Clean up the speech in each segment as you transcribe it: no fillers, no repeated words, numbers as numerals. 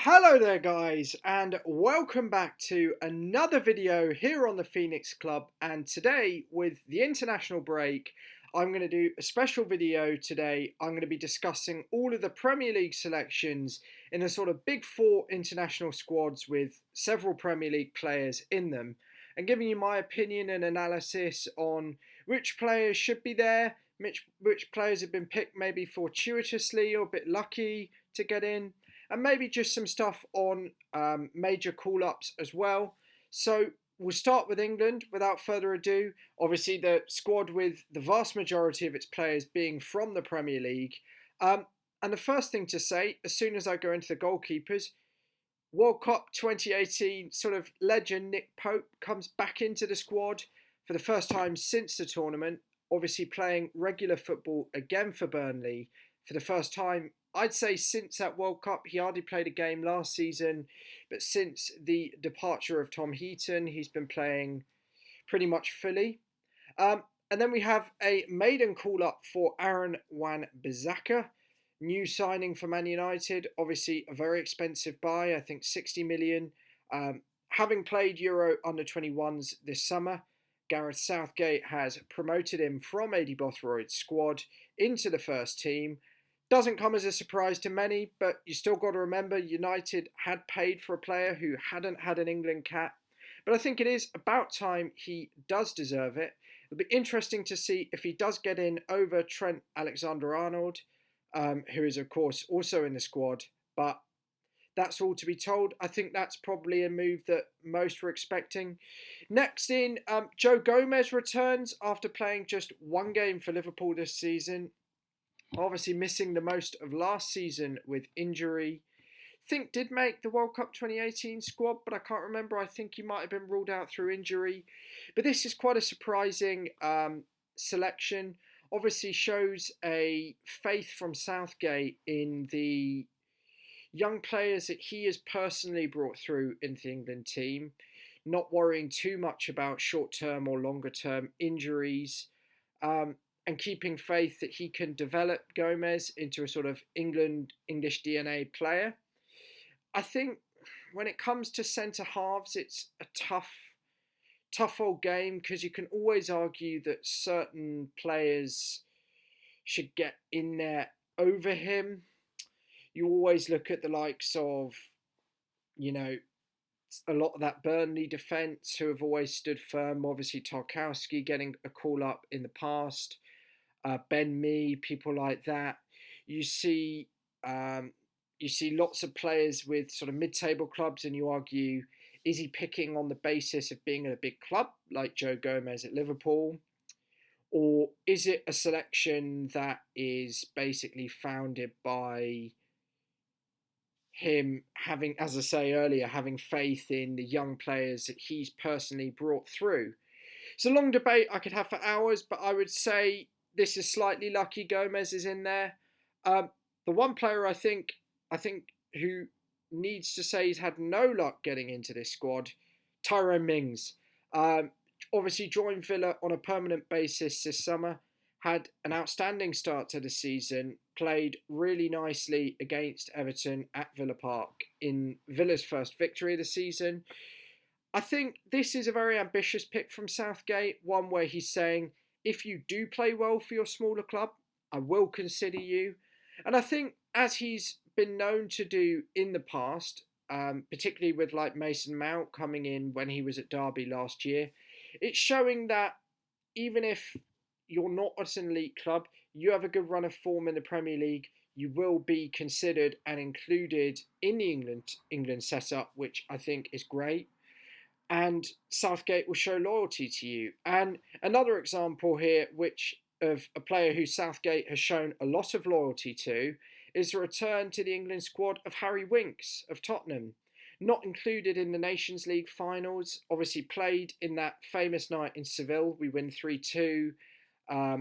Hello there guys, and welcome back to another video here on the Phoenix Club. And today, with the international break, I'm going to do a special video today. I'm going to be discussing all of the Premier League selections in the sort of big four international squads with several Premier League players in them, and giving you my opinion and analysis on which players should be there, which players have been picked maybe fortuitously or a bit lucky to get in, and maybe just some stuff on major call-ups as well. So we'll start with England without further ado. Obviously, the squad with the vast majority of its players being from the Premier League. And the first thing to say, as soon as I go into the goalkeepers, World Cup 2018 sort of legend Nick Pope comes back into the squad for the first time since the tournament, obviously playing regular football again for Burnley for the first time, I'd say, since that World Cup. He hardly played a game last season, but since the departure of Tom Heaton, he's been playing pretty much fully. And then we have a maiden call-up for Aaron Wan-Bissaka, new signing for Man United. Obviously, a very expensive buy, I think 60 million. Having played Euro under-21s this summer, Gareth Southgate has promoted him from Adi Bothroyd's squad into the first team. Doesn't come as a surprise to many, but you still got to remember United had paid for a player who hadn't had an England cap. But I think it is about time he does deserve it. It'll be interesting to see if he does get in over Trent Alexander-Arnold, who is, of course, also in the squad. But that's all to be told. I think that's probably a move that most were expecting. Next in, Joe Gomez returns after playing just one game for Liverpool this season. Obviously missing the most of last season with injury. Think did make the World Cup 2018 squad, but I can't remember. I think he might have been ruled out through injury. But this is quite a surprising selection. Obviously shows a faith from Southgate in the young players that he has personally brought through into the England team, not worrying too much about short-term or longer-term injuries, and keeping faith that he can develop Gomez into a sort of English DNA player. I think when it comes to centre halves, it's a tough old game, because you can always argue that certain players should get in there over him. You always look at the likes of, a lot of that Burnley defence who have always stood firm. Obviously, Tarkowski getting a call up in the past. Ben Mee, people like that. You see lots of players with sort of mid-table clubs, and you argue, is he picking on the basis of being at a big club like Joe Gomez at Liverpool? Or is it a selection that is basically founded by him having, as I say earlier, having faith in the young players that he's personally brought through? It's a long debate I could have for hours, but I would say this is slightly lucky Gomez is in there. The one player I think who needs to say he's had no luck getting into this squad, Tyrone Mings. Obviously joined Villa on a permanent basis this summer, had an outstanding start to the season, played really nicely against Everton at Villa Park in Villa's first victory of the season. I think this is a very ambitious pick from Southgate, one where he's saying, if you do play well for your smaller club, I will consider you. And I think, as he's been known to do in the past, particularly with like Mason Mount coming in when he was at Derby last year, it's showing that even if you're not at an elite club, you have a good run of form in the Premier League, you will be considered and included in the England setup, which I think is great. And Southgate will show loyalty to you. And another example here, which of a player who Southgate has shown a lot of loyalty to, is the return to the England squad of Harry Winks of Tottenham. Not included in the Nations League finals, obviously played in that famous night in Seville. We win 3-2.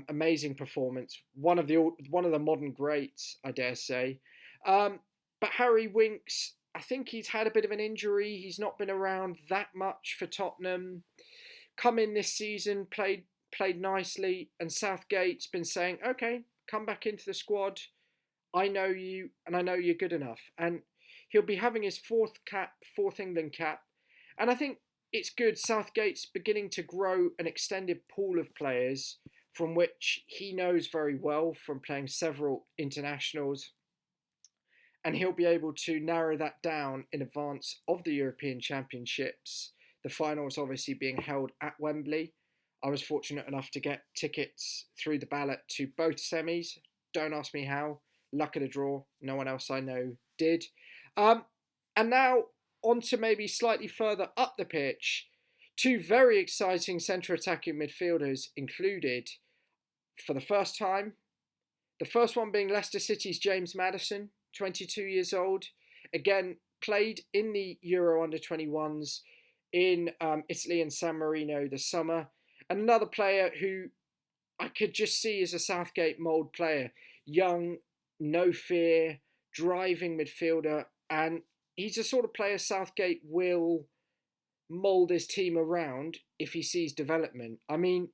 Amazing performance. One of the modern greats, I dare say. But Harry Winks, I think he's had a bit of an injury. He's not been around that much for Tottenham. Come in this season, played nicely, and Southgate's been saying, okay, come back into the squad. I know you, and I know you're good enough. And He'll be having his fourth England cap, and I think it's good. Southgate's beginning to grow an extended pool of players from which he knows very well from playing several internationals, and he'll be able to narrow that down in advance of the European Championships. The finals obviously being held at Wembley. I was fortunate enough to get tickets through the ballot to both semis. Don't ask me how. Luck of the draw. No one else I know did. And now on to maybe slightly further up the pitch. Two very exciting centre attacking midfielders included for the first time. The first one being Leicester City's James Madison, 22 years old. Again, played in the Euro under-21s in Italy and San Marino this summer. And another player who I could just see as a Southgate mould player. Young, no fear, driving midfielder. And he's the sort of player Southgate will mould his team around if he sees development. I mean,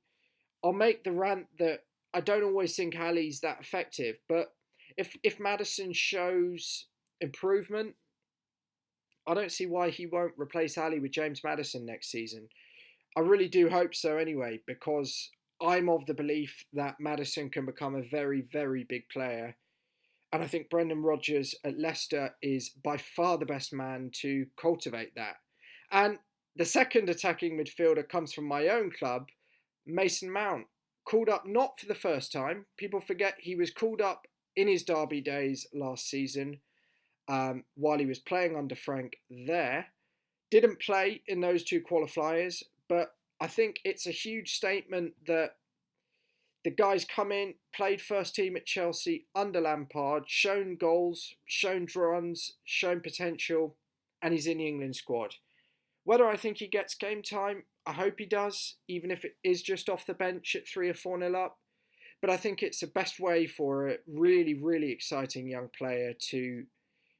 I'll make the rant that I don't always think Ali's that effective, but if Madison shows improvement, I don't see why he won't replace Ali with James Madison next season. I really do hope so anyway, because I'm of the belief that Madison can become a very, very big player. And I think Brendan Rodgers at Leicester is by far the best man to cultivate that. And the second attacking midfielder comes from my own club, Mason Mount. Called up not for the first time. People forget he was called up in his Derby days last season while he was playing under Frank there. Didn't play in those two qualifiers, but I think it's a huge statement that the guy's come in, played first team at Chelsea under Lampard, shown goals, shown runs, shown potential, and he's in the England squad. Whether I think he gets game time, I hope he does, even if it is just off the bench at 3 or 4-0 up. But I think it's the best way for a really, really exciting young player to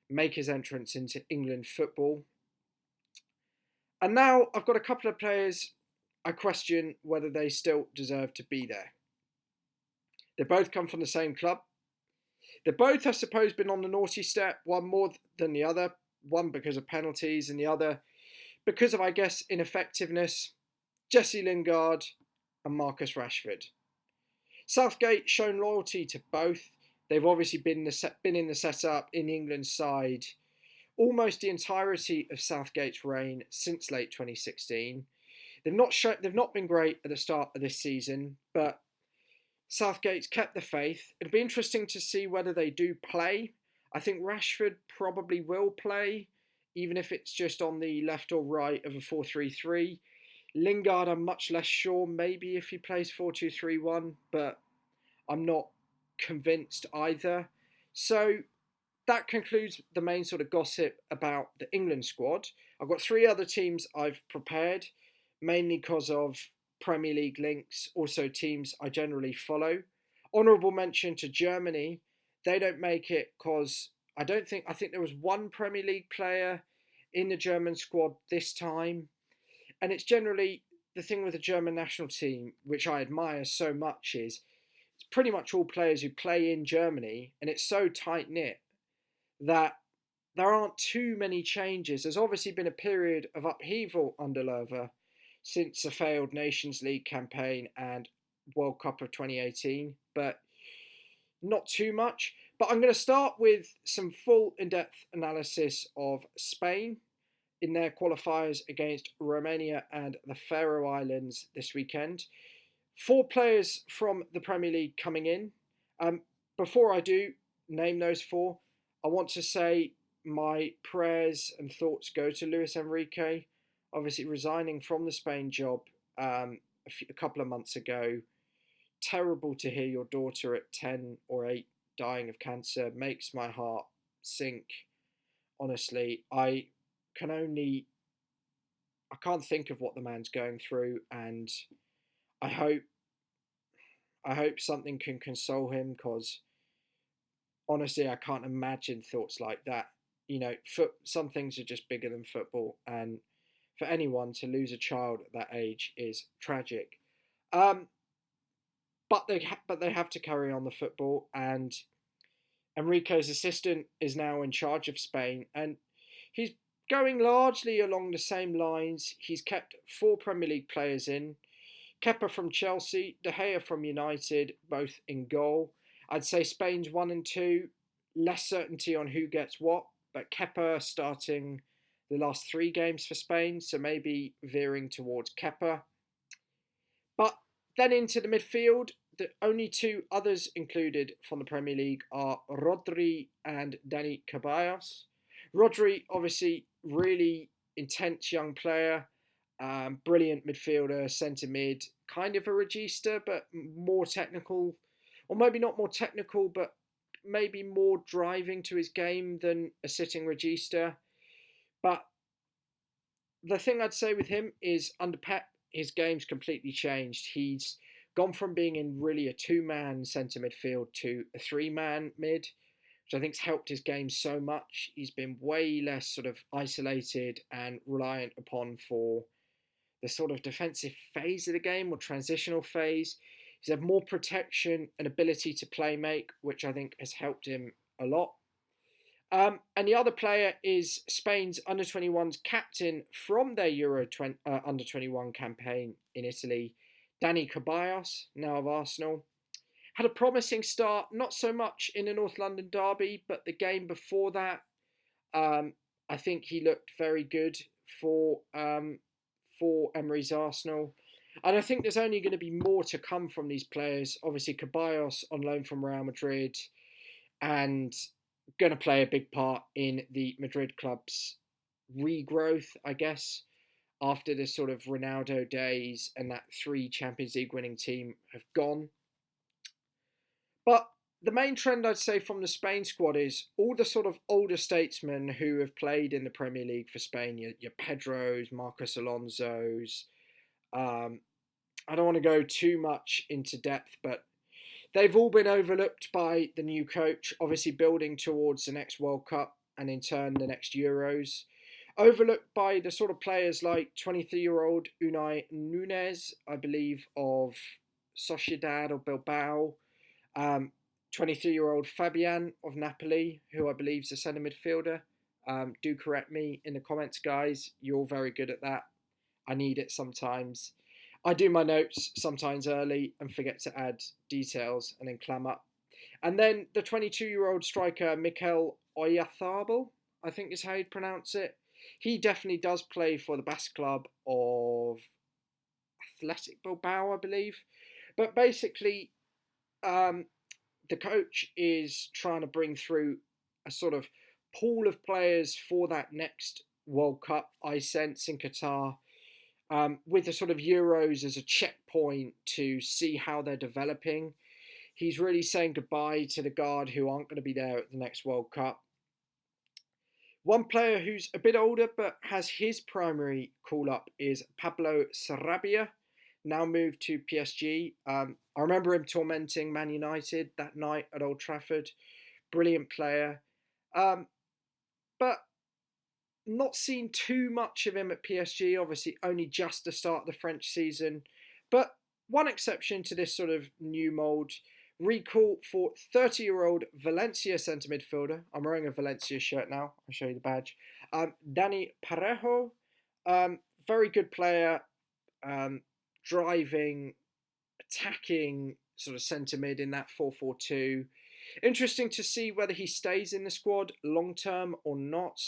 make his entrance into England football. And now I've got a couple of players I question whether they still deserve to be there. They both come from the same club. They both, I suppose, been on the naughty step, one more than the other, one because of penalties and the other because of, I guess, ineffectiveness. Jesse Lingard and Marcus Rashford. Southgate shown loyalty to both. They've obviously been in the setup in the England side almost the entirety of Southgate's reign since late 2016. They've not been great at the start of this season, but Southgate's kept the faith. It'll be interesting to see whether they do play. I think Rashford probably will play, even if it's just on the left or right of a 4-3-3. Lingard, I'm much less sure, maybe if he plays 4-2-3-1, but I'm not convinced either. So that concludes the main sort of gossip about the England squad. I've got 3 other teams I've prepared, mainly because of Premier League links, also teams I generally follow. Honourable mention to Germany. They don't make it because I think there was one Premier League player in the German squad this time. And it's generally the thing with the German national team, which I admire so much, is it's pretty much all players who play in Germany, and it's so tight-knit that there aren't too many changes. There's obviously been a period of upheaval under Löw since a failed Nations League campaign and World Cup of 2018, but not too much. But I'm going to start with some full in-depth analysis of Spain in their qualifiers against Romania and the Faroe Islands this weekend. 4 players from the Premier League coming in. Before I do name those 4, I want to say my prayers and thoughts go to Luis Enrique, obviously resigning from the Spain job a couple of months ago. Terrible to hear your daughter at 10 or 8 dying of cancer. Makes my heart sink. Honestly, I can't think of what the man's going through, and I hope something can console him, because honestly, I can't imagine thoughts like that. You know, some things are just bigger than football, and for anyone to lose a child at that age is tragic. But they have to carry on the football, and Enrique's assistant is now in charge of Spain, and He's going largely along the same lines. He's kept 4 Premier League players in. Kepa from Chelsea, De Gea from United, both in goal. I'd say Spain's 1 and 2. Less certainty on who gets what, but Kepa starting the last 3 games for Spain, so maybe veering towards Kepa. But then into the midfield, the only 2 others included from the Premier League are Rotary and Dani Caballos. Rotary, obviously, really intense young player, brilliant midfielder, centre mid, kind of a regista, but more technical, or maybe not more technical, but maybe more driving to his game than a sitting regista. But the thing I'd say with him is under Pep, his game's completely changed. He's gone from being in really a 2-man centre midfield to a 3-man mid, which I think's helped his game so much. He's been way less sort of isolated and reliant upon for the sort of defensive phase of the game or transitional phase. He's had more protection and ability to play make, which I think has helped him a lot. And the other player is Spain's under-21s captain from their Euro under-21 campaign in Italy, Dani Caballos, now of Arsenal. Had a promising start, not so much in the North London derby, but the game before that, I think he looked very good for Emery's Arsenal. And I think there's only going to be more to come from these players. Obviously, Caballos on loan from Real Madrid and going to play a big part in the Madrid club's regrowth, I guess, after the sort of Ronaldo days and that 3 Champions League winning team have gone. But the main trend I'd say from the Spain squad is all the sort of older statesmen who have played in the Premier League for Spain, your Pedros, Marcos Alonso's. I don't want to go too much into depth, but they've all been overlooked by the new coach, obviously building towards the next World Cup and in turn the next Euros. Overlooked by the sort of players like 23-year-old Unai Núñez, I believe, of Sociedad or Bilbao. 23-year-old Fabian of Napoli, who I believe is a centre midfielder. Do correct me in the comments, guys. You're very good at that. I need it sometimes. I do my notes sometimes early and forget to add details and then clam up. And then the 22-year-old striker, Mikel Oyarzabal, I think is how you'd pronounce it. He definitely does play for the Basque club of Athletic Bilbao, I believe. But basically, the coach is trying to bring through a sort of pool of players for that next World Cup, I sense, in Qatar, with the sort of Euros as a checkpoint to see how they're developing. He's really saying goodbye to the guard who aren't going to be there at the next World Cup. One player who's a bit older but has his primary call-up is Pablo Sarabia, now moved to PSG. I remember him tormenting Man United that night at Old Trafford. Brilliant player. But not seen too much of him at PSG, obviously only just to start the French season. But one exception to this sort of new mould, recall for 30-year-old Valencia centre midfielder. I'm wearing a Valencia shirt now. I'll show you the badge. Dani Parejo, very good player, driving, attacking sort of centre mid in that 4-4-2. Interesting to see whether he stays in the squad long term or not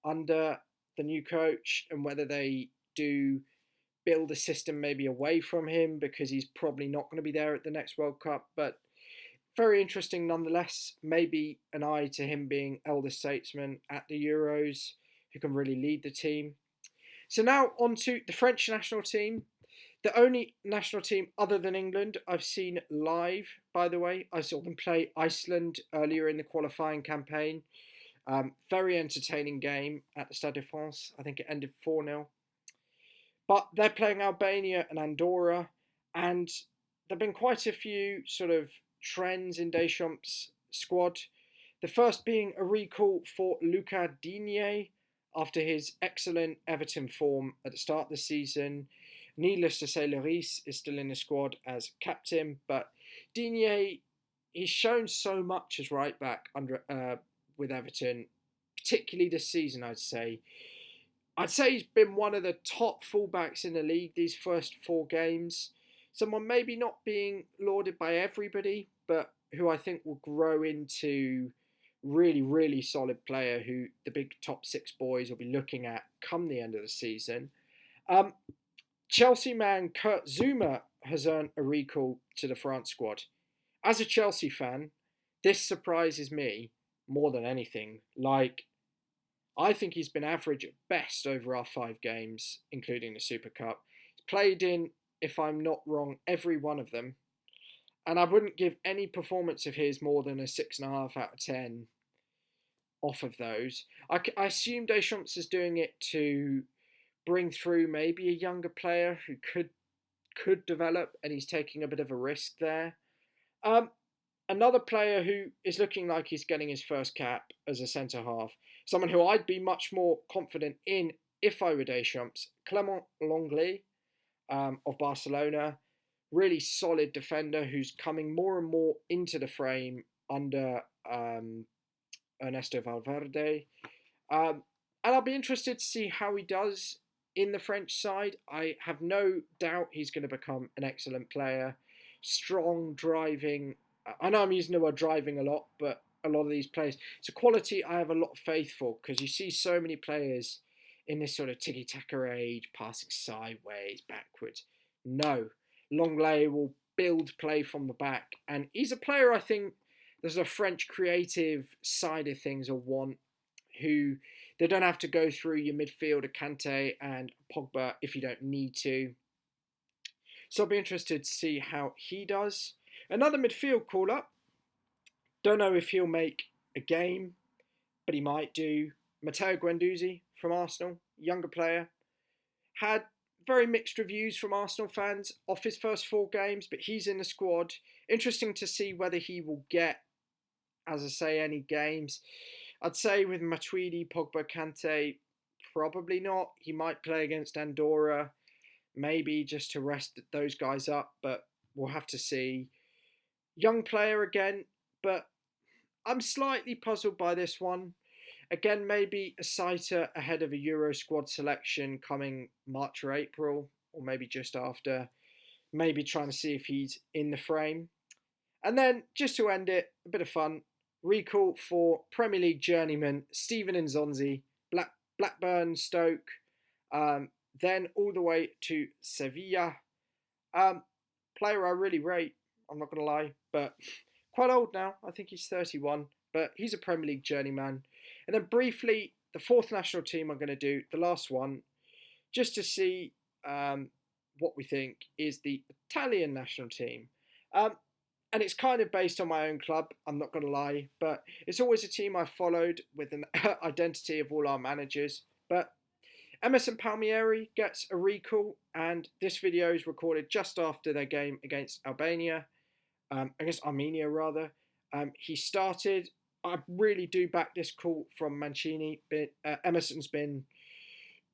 under the new coach, and whether they do build a system maybe away from him because he's probably not going to be there at the next World Cup. But very interesting nonetheless. Maybe an eye to him being elder statesman at the Euros who can really lead the team. So now on to the French national team. The only national team other than England I've seen live, by the way. I saw them play Iceland earlier in the qualifying campaign. Very entertaining game at the Stade de France. I think it ended 4-0. But they're playing Albania and Andorra, and there have been quite a few sort of trends in Deschamps' squad. The first being a recall for Lucas Digne after his excellent Everton form at the start of the season. Needless to say, Lloris is still in the squad as captain, but Digne, he's shown so much as right back under with Everton, particularly this season, I'd say. I'd say he's been one of the top fullbacks in the league these first 4 games. Someone maybe not being lauded by everybody, but who I think will grow into really, really solid player who the big top 6 boys will be looking at come the end of the season. Um, Chelsea man Kurt Zouma has earned a recall to the France squad. As a Chelsea fan, this surprises me more than anything. Like, I think he's been average at best over our 5 games, including the Super Cup. He's played in, if I'm not wrong, every one of them. And I wouldn't give any performance of his more than a 6.5 out of 10 off of those. I assume Deschamps is doing it to bring through maybe a younger player who could develop, and he's taking a bit of a risk there. Another player who is looking like he's getting his first cap as a centre half, someone who I'd be much more confident in if I were Deschamps, Clement Longley of Barcelona. Really solid defender who's coming more and more into the frame under Ernesto Valverde. And I'll be interested to see how he does in the French side. I have no doubt he's going to become an excellent player. Strong, driving. I know I'm using the word driving a lot, but a lot of these players, it's a quality I have a lot of faith for, because you see so many players in this sort of tiki-taka age, passing sideways, backwards. No, Longley will build play from the back, and he's a player I think there's a French creative side of things I want, who they don't have to go through your midfielder Kante and Pogba if you don't need to. So I'll be interested to see how he does. Another midfield call-up. Don't know if he'll make a game, but he might do. Motoko and Uzi from Arsenal, younger player. Had very mixed reviews from Arsenal fans off his first 4 games, but he's in the squad. Interesting to see whether he will get, as I say, any games. I'd say with Matuidi, Pogba, Kante, probably not. He might play against Andorra, maybe just to rest those guys up, but we'll have to see. Young player again, but I'm slightly puzzled by this one. Again, maybe a sighter ahead of a Euro squad selection coming March or April, or maybe just after. Maybe trying to see if he's in the frame. And then, just to end it, a bit of fun. Recall for Premier League journeyman Steven Nzonzi, Blackburn, Stoke, then all the way to Sevilla. Player I really rate, I'm not going to lie, but quite old now. I think he's 31, but he's a Premier League journeyman. And then briefly, the 4th national team I'm going to do, the last one, just to see what we think, is the Italian national team. And it's kind of based on my own club, I'm not going to lie, but it's always a team I've followed with an identity of all our managers. But Emerson Palmieri gets a recall, and this video is recorded just after their game against Armenia rather. He started. I really do back this call from Mancini. Emerson's been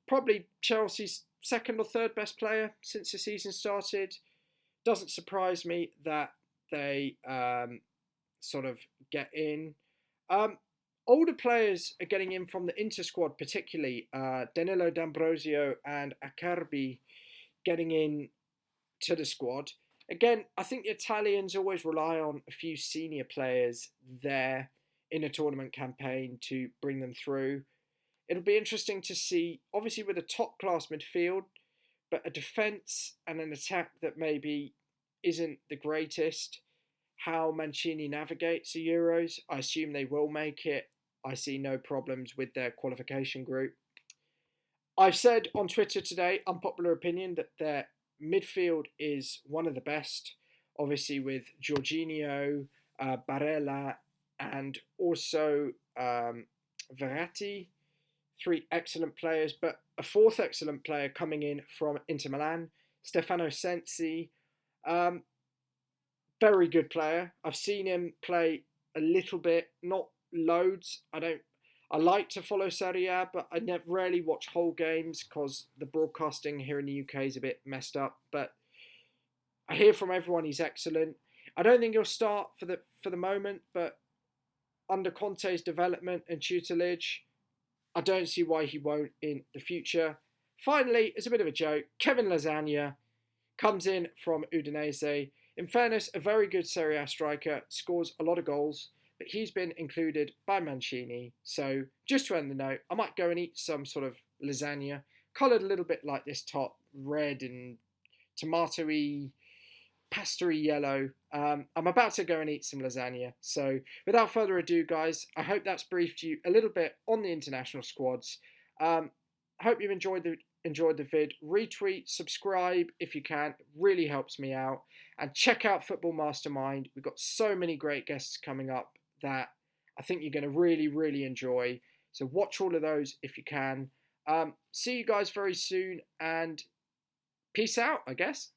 probably Chelsea's 2nd or 3rd best player since the season started. Doesn't surprise me that they sort of get in. Older players are getting in from the Inter squad, particularly Danilo D'Ambrosio and Acerbi getting in to the squad. Again, I think the Italians always rely on a few senior players there in a tournament campaign to bring them through. It'll be interesting to see, obviously with a top-class midfield, but a defence and an attack that maybe isn't the greatest, how Mancini navigates the Euros. I assume they will make it. I see no problems with their qualification group. I've said on Twitter today, unpopular opinion, that their midfield is one of the best, obviously with Jorginho, Barella, and also Verratti. 3 excellent players, but a 4th excellent player coming in from Inter Milan, Stefano Sensi. Very good player. I've seen him play a little bit, not loads. I like to follow Serie A, but I rarely watch whole games because the broadcasting here in the UK is a bit messed up. But I hear from everyone he's excellent. I don't think he'll start for the moment, but under Conte's development and tutelage, I don't see why he won't in the future. Finally, as a bit of a joke, Kevin Lasagna comes in from Udinese. In fairness, a very good Serie A striker, scores a lot of goals, but he's been included by Mancini. So just to end the note, I might go and eat some sort of lasagna, coloured a little bit like this top, red and tomatoey, pastery yellow. I'm about to go and eat some lasagna. So without further ado, guys, I hope that's briefed you a little bit on the international squads. I hope you enjoyed the vid. Retweet, subscribe if you can. It really helps me out. And check out Football Mastermind. We've got so many great guests coming up that I think you're going to really enjoy. So watch all of those if you can. See you guys very soon, and peace out, I guess.